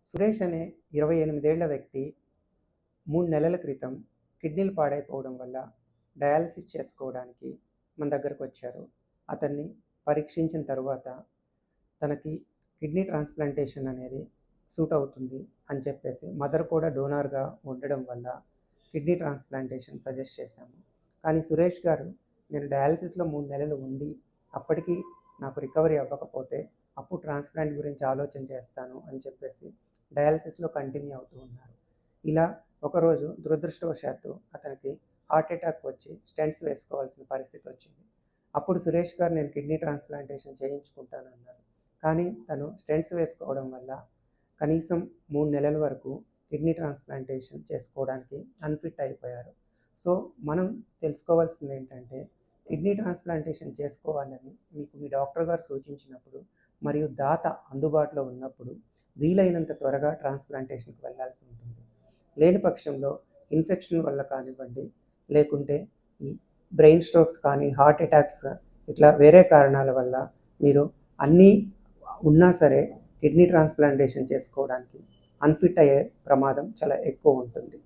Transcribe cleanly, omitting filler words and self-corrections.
సురేష్ అనే 28 ఏళ్ల వ్యక్తి 3 నెలల క్రితం కిడ్నీలు పాడైపోవడం వల్ల డయాలసిస్ చేసుకోవడానికి మన దగ్గరకొచ్చారు. అతన్ని పరీక్షించిన తరువాత తనకి కిడ్నీ ట్రాన్స్‌ప్లాంటేషన్ అనేది సూట్ అవుతుంది అని చెప్పేసి మదర్ కూడా డోనార్‌గా ఉండడం వల్ల కిడ్నీ ట్రాన్స్‌ప్లాంటేషన్ సజెస్ట్ చేశాము. కానీ సురేష్ గారు నేను డయాలసిస్‌లో 3 నెలలు ఉండి అప్పటికి నాకు రికవరీ అవ్వకపోతే అప్పుడు ట్రాన్స్‌ప్లాంట్ గురించి ఆలోచన చేస్తాను అని చెప్పేసి డయాలసిస్‌లో కంటిన్యూ అవుతూ ఉన్నారు. ఇలా ఒకరోజు దురదృష్టవశాత్తు అతనికి హార్ట్ అటాక్ వచ్చి స్టెంట్స్ వేసుకోవాల్సిన పరిస్థితి వచ్చింది. అప్పుడు సురేష్ గారు నేను కిడ్నీ ట్రాన్స్‌ప్లాంటేషన్ చేయించుకుంటానన్నారు. కానీ తను స్టెంట్స్ వేసుకోవడం వల్ల కనీసం 3 నెలల వరకు కిడ్నీ ట్రాన్స్‌ప్లాంటేషన్ చేసుకోవడానికి అన్‌ఫిట్ అయిపోయారు. సో, మనం తెలుసుకోవాల్సింది ఏంటంటే కిడ్నీ ట్రాన్స్‌ప్లాంటేషన్ చేసుకోవాలని మీకు మీ డాక్టర్ గారు సూచించినప్పుడు మరియు దాత అందుబాటులో ఉన్నప్పుడు వీలైనంత త్వరగా ట్రాన్స్‌ప్లాంటేషన్‌కి వెళ్ళాల్సి ఉంటుంది. లేని పక్షంలో ఇన్ఫెక్షన్ వల్ల కానివ్వండి, లేకుంటే ఈ బ్రెయిన్ స్ట్రోక్స్ కానీ, హార్ట్ అటాక్స్ ఇట్లా వేరే కారణాల వల్ల మీరు అన్నీ ఉన్నా సరే కిడ్నీ ట్రాన్స్‌ప్లాంటేషన్ చేసుకోవడానికి అన్‌ఫిట్ అయ్యే ప్రమాదం చాలా ఎక్కువ ఉంటుంది.